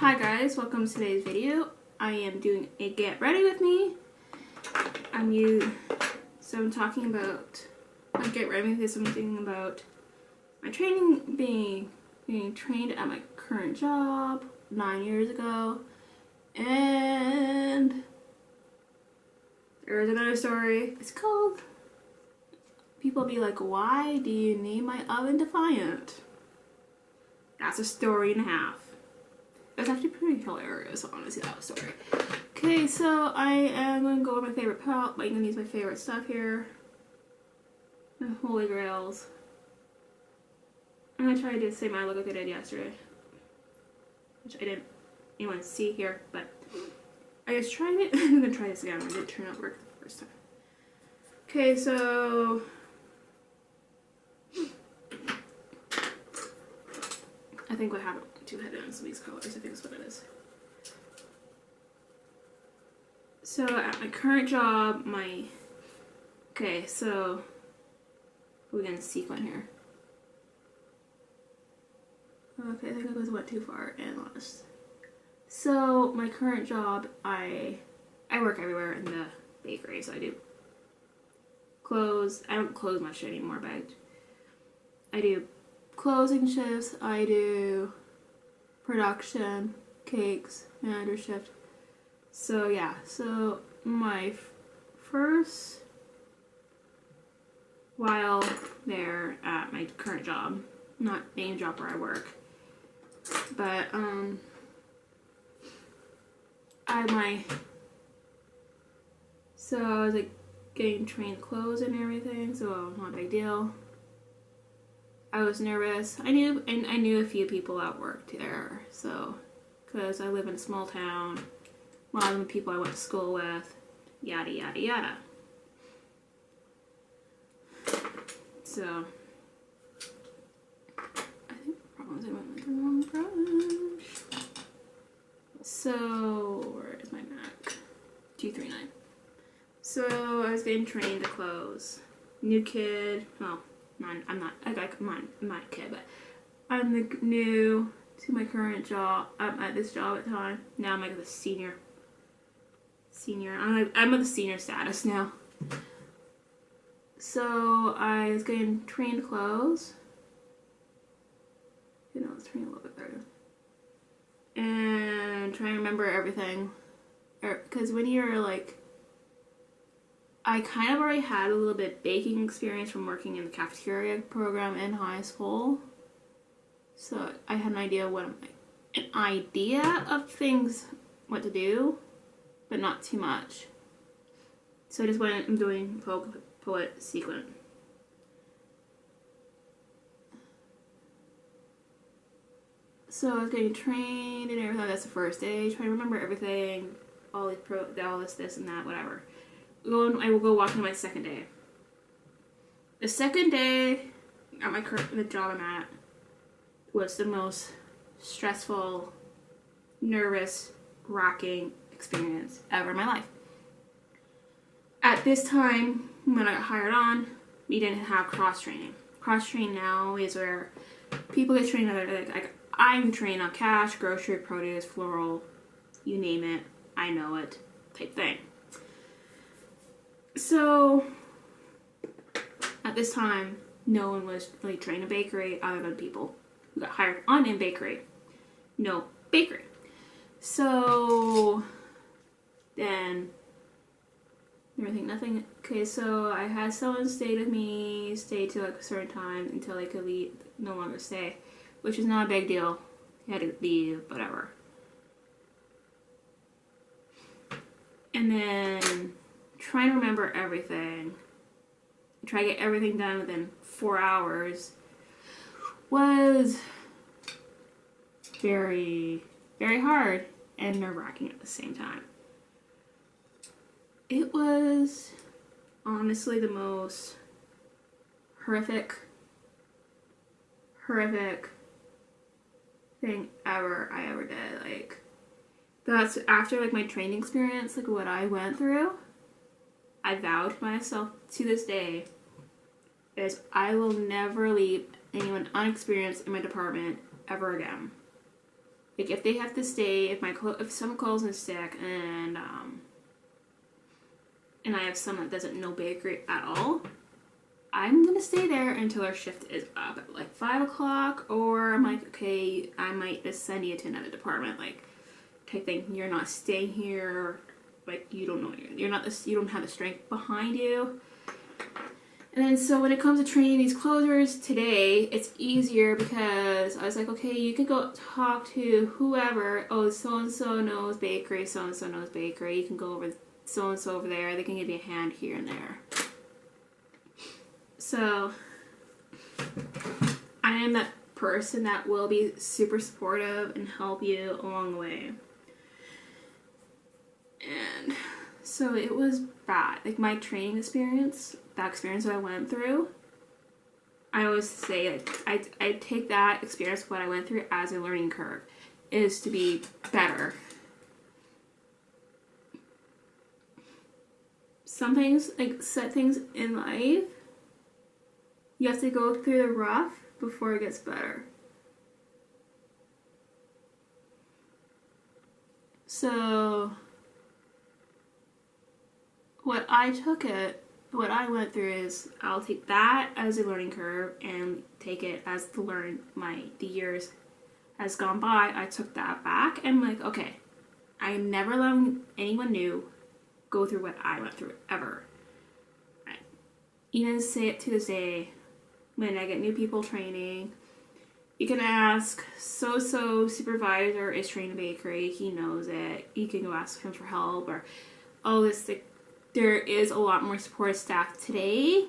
Hi guys, welcome to today's video. I am doing a get ready with me. I'm talking about my get ready with this. I'm thinking about my training, being trained at my current job 9 years ago, and there's another story. It's called People Be Like, Why Do You Name My Oven Defiant? That's a story and a half. It was actually pretty hilarious, honestly, that story. Okay, so I am going to go over my favorite palette. I'm going to use my favorite stuff here. The Holy Grails. I'm going to try to do the same eye look like I did yesterday. Which I didn't anyone see here, but I just tried it. I'm going to try this again. It didn't turn out work the first time. Okay, so I think what happened, two headbands of these colors, I think is what it is. So at my current job, okay, so we're gonna sequin here. Okay, I think I went too far and lost. So my current job, I work everywhere in the bakery, so I do clothes. I don't close much anymore, but I do closing shifts, I do production, cakes, manager shift. So yeah, so my first while there at my current job, not main job where I work, but so I was like getting trained clothes and everything, so not a big deal. I was nervous. I knew a few people at work there, so because I live in a small town, a lot of the people I went to school with, yada yada yada. So I think the problem is I went with the wrong brush. So where is my Mac? 239. So I was getting trained to close. New kid. Well, I'm not a kid, but I'm new to my current job. I'm at this job at the time. Now I'm like the senior. I'm at the senior status now. So I was getting trained to close. Let's train a little bit better. And trying to remember everything. Because when you're like, I kind of already had a little bit of baking experience from working in the cafeteria program in high school. So I had an idea of things, what to do, but not too much. So I just I'm doing poet sequin. So I was getting trained and everything. That's the first day. Trying to remember everything, all this and that, whatever. I will go walk into my second day. The second day at the job I'm at was the most stressful, nervous, rocking experience ever in my life. At this time, when I got hired on, we didn't have cross-training. Cross-training now is where people get trained on, like I'm trained on cash, grocery, produce, floral, you name it, I know it, type thing. So, at this time, no one was really trained in bakery other than people who got hired on in bakery. No bakery. So, then, nothing. Okay, so I had someone stay with me, stay till like a certain time until they could no longer stay, which is not a big deal. He had to leave, whatever. And then trying to remember everything, try to get everything done within 4 hours was very, very hard and nerve-wracking at the same time. It was honestly the most horrific thing I ever did. Like, that's after like my training experience, like what I went through. I vowed to myself to this day is I will never leave anyone unexperienced in my department ever again. Like if they have to stay, if someone calls in sick and I have someone that doesn't know bakery at all, I'm gonna stay there until our shift is up at like 5 o'clock, or I'm like, okay, I might just send you to another department, like type thing. You're not staying here, like you don't know, you don't have the strength behind you. And then so when it comes to training these closers today, it's easier because I was like, okay, you can go talk to whoever. Oh, so and so knows bakery. So and so knows bakery. You can go over so and so over there. They can give you a hand here and there. So I am that person that will be super supportive and help you along the way. And so it was bad. Like my training experience, that experience that I went through, I always say like I take that experience, what I went through, as a learning curve, is to be better. Some things, like set things in life, you have to go through the rough before it gets better. So what I went through is I'll take that as a learning curve and take it as to learn the years has gone by. I took that back and I'm like, okay, I never let anyone new go through what I went through ever. I even say it to this day when I get new people training. You can ask so supervisor is trained in bakery, he knows it. You can go ask him for help, or there is a lot more support staff today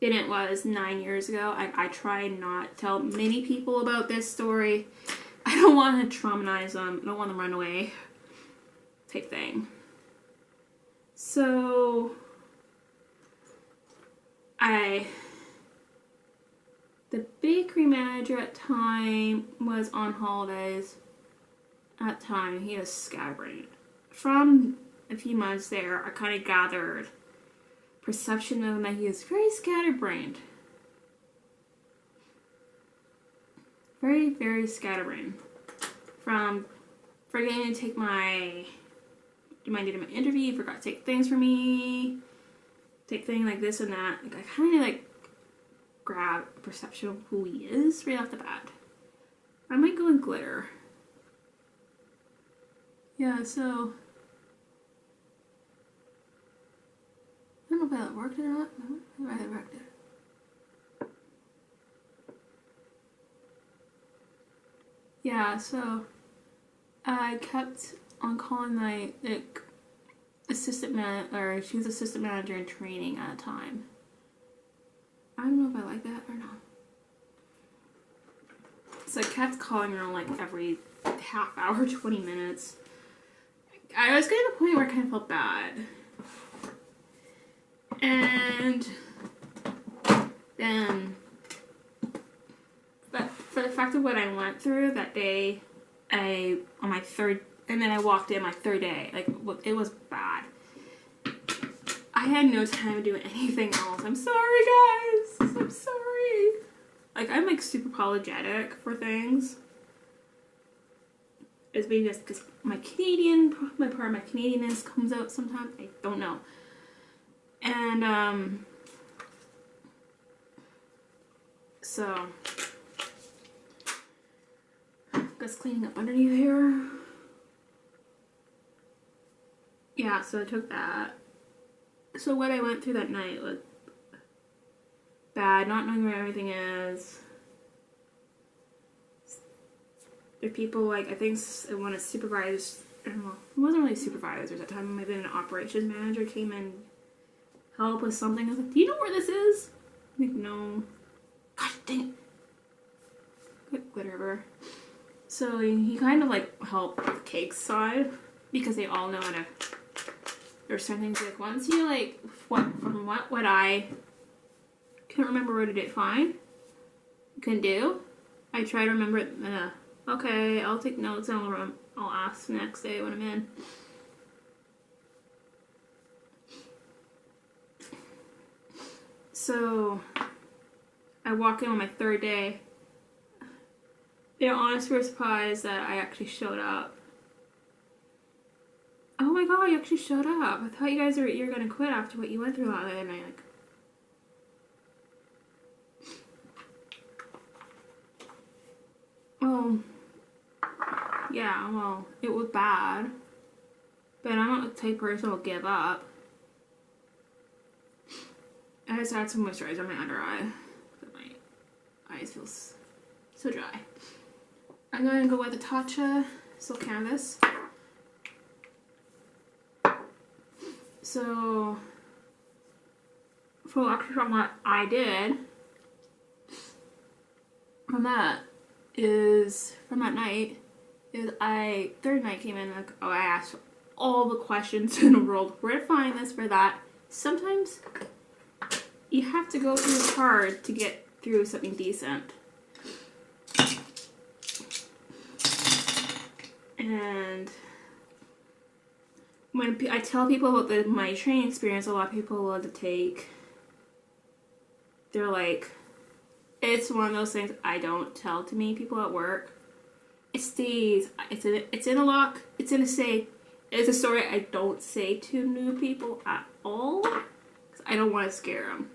than it was 9 years ago. I try not to tell many people about this story. I don't want to traumatize them. I don't want them to run away type thing. So the bakery manager at time was on holidays. At time, he was scatterbrained. From a few months there, I kind of gathered perception of him that he was very scatterbrained. Very, very scatterbrained. From forgetting to take my interview, forgot to take things for me, take things like this and that. Like I kind of like grab a perception of who he is right off the bat. I might go in glitter. Yeah, so I don't know if that worked or not. No, I worked it. Yeah, so I kept on calling my assistant manager, she was assistant manager in training at a time. I don't know if I like that or not. So I kept calling her like every half hour, 20 minutes. I was getting to the point where I kind of felt bad. And then, but for the fact of what I went through that day, and then I walked in my third day, like, it was bad. I had no time to do anything else. I'm sorry, guys. I'm sorry. Like, I'm, like, super apologetic for things. It's maybe just because my part of my Canadianness comes out sometimes. I don't know. And, so, just cleaning up underneath here. Yeah, so I took that. So what I went through that night was bad, not knowing where everything is. There are people, like, I think one of supervisors, I don't know, it wasn't really supervisors at the time, maybe an operations manager came in, help with something. I was like, do you know where this is? I'm like, no. Gosh dang it. Glitter everywhere. So he kind of, like, helped with the cake side, because they all know how to, there's certain things, like, once you, like, what I couldn't remember what I did fine, couldn't do, I try to remember it, okay, I'll take notes and I'll ask the next day when I'm in. So I walk in on my third day. They honestly were surprised that I actually showed up. Oh my god, you actually showed up. I thought you were gonna quit after what you went through that night. Like, oh, yeah, well, it was bad. But I'm not the type of person who'll give up. I just add some moisturizer on my under eye. But my eyes feel so dry. I'm going to go with the Tatcha Silk Canvas. So, from what I did, from that night, third night came in, like, I asked all the questions in the world. Where to find this, for that. Sometimes you have to go through hard to get through something decent. And when I tell people about my training experience, a lot of people love to take. They're like, it's one of those things I don't tell to many people at work. It stays. It's in a lock. It's in a safe. It's a story I don't say to new people at all, because I don't want to scare them.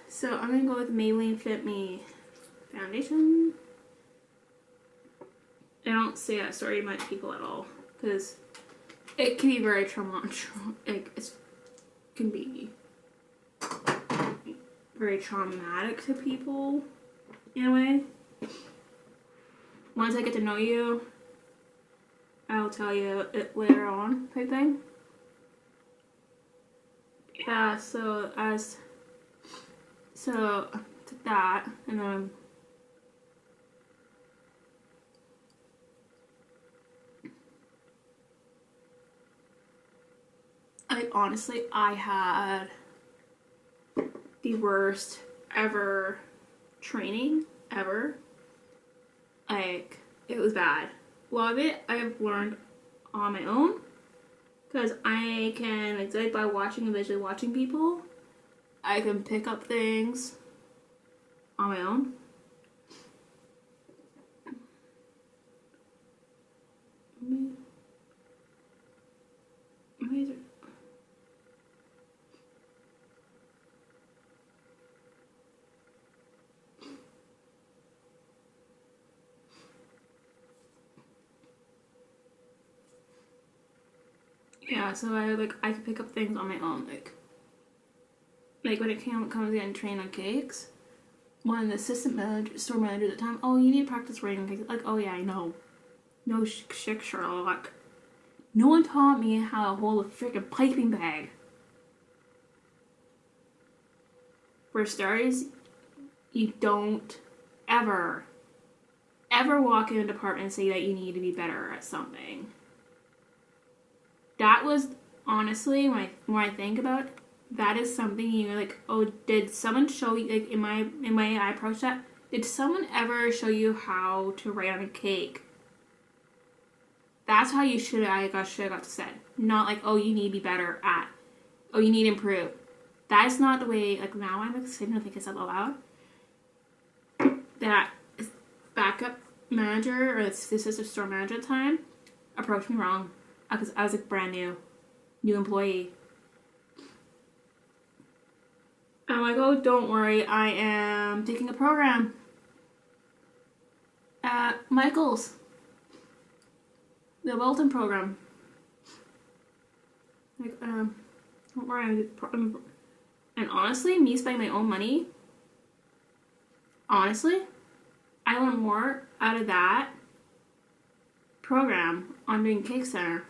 So I'm going to go with Maybelline Fit Me foundation. I don't say that story to much people at all, because it can be very it can be very traumatic to people in a way. Once I get to know you, I'll tell you it later on, type thing. Yeah, so to that, and then honestly, I had the worst ever training ever. Like, it was bad. A lot of it I've learned on my own, because I can, like, by watching and visually watching people, I can pick up things on my own. Yeah, so I could pick up things on my own, like when it comes to getting trained on cakes. One of the store managers at the time, oh, you need to practice writing cakes. Like, oh yeah, I know. No shit, Sherlock. No one taught me how to hold a freaking piping bag. For starters, you don't ever walk in a department and say that you need to be better at something. That was, honestly, when I think about it, that is something you're like, oh, did someone show you, like, in my I approach that, did someone ever show you how to write on a cake? That's how you should have got to say. Not like, oh, you need to be better at, oh, you need to improve. That is not the way, like, now I'm like sitting and thinking stuff out loud. That backup manager, or the assistant store manager at the time, approached me wrong. Because I was a brand new employee. I'm like, oh, don't worry, I am taking a program at Michael's, the Welton program. Like, don't worry, and honestly, me spending my own money, honestly, I learned more out of that program on doing Cake Center.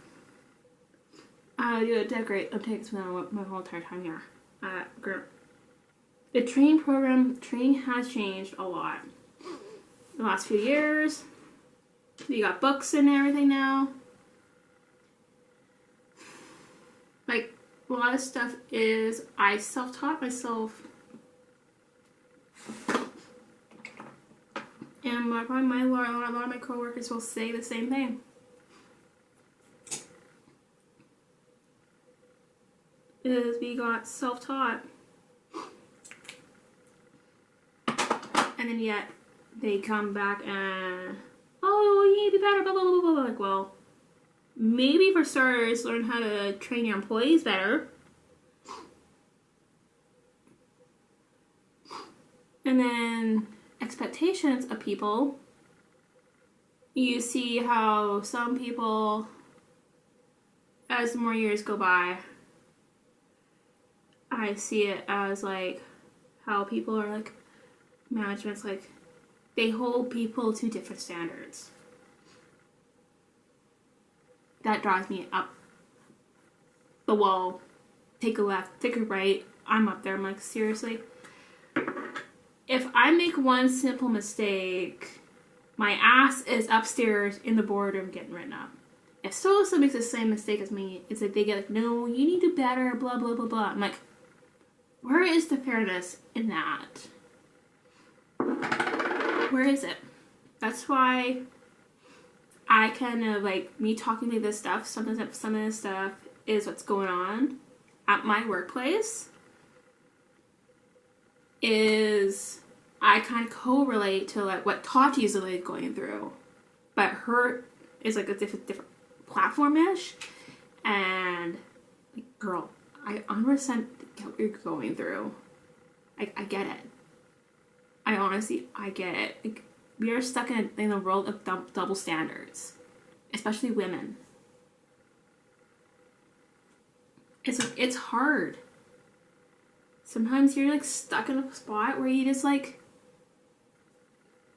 I do decorate cakes my whole entire time here. The training has changed a lot. The last few years, you got books and everything now. Like, a lot of stuff is, I self-taught myself. And a lot of my coworkers will say the same thing. Is we got self-taught. And then yet they come back and, oh, you need to be better, blah, blah, blah, blah, blah. Like, well, maybe for starters, learn how to train your employees better. And then expectations of people. You see how some people, as more years go by, I see it as like how people are like, management's like, they hold people to different standards. That drives me up the wall. Take a left, take a right. I'm up there. I'm like, seriously? If I make one simple mistake, my ass is upstairs in the boardroom getting written up. If so makes the same mistake as me, it's like they get like, no, you need to do better, blah, blah, blah, blah. I'm like, where is the fairness in that? Where is it? That's why I kind of like, me talking to this stuff, some of this stuff is what's going on at my workplace, is I kind of correlate to like what Tati's like going through, but her is like a different platform-ish, and like, girl, I 100% get what you're going through. I get it. I honestly, I get it. Like, we are stuck in the world of double standards, especially women. It's hard. Sometimes you're like stuck in a spot where you just like,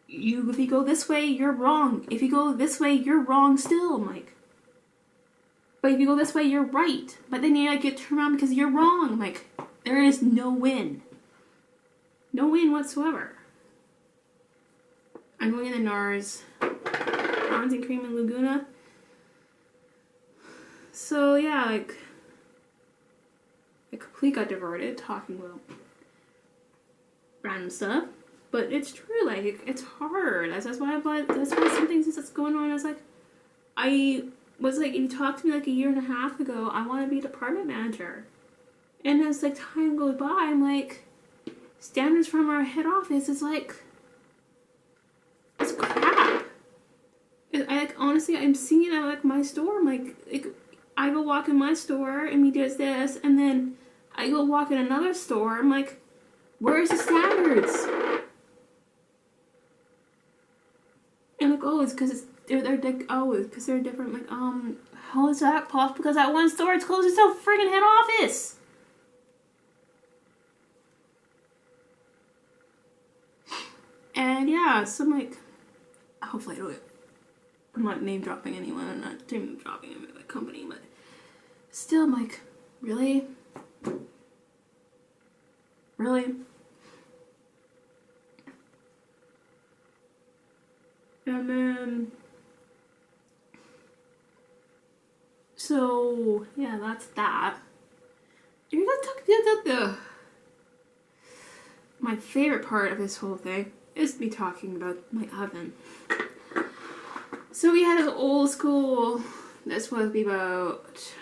if you go this way, you're wrong. If you go this way, you're wrong still. I'm like, but if you go this way, you're right. But then you like get turned around because you're wrong. I'm like, there is no win. No win whatsoever. I'm going in the NARS. Bronze and Cream and Laguna. So yeah, like, I completely got diverted talking about random stuff. But it's true, like, it's hard. That's why some things that's going on. I was like, if you talked to me like a year and a half ago, I want to be a department manager. And as like time goes by, I'm like, standards from our head office is like, it's crap. I like, honestly, I'm seeing it at like my store. I'm like I go walk in my store and he does this, and then I go walk in another store. I'm like, where's the standards? And like, oh, it's because they're like, oh, it's because they're different. Like, how is that possible? Because that one store, it's close to its friggin' head office. And yeah, so I'm like, hopefully I'm not name dropping anyone. I'm not name dropping the company, but still, I'm like, really? Really? And then, so yeah, that's that. You're gonna talk about my favorite part of this whole thing is me talking about my oven. So we had an old school, this was about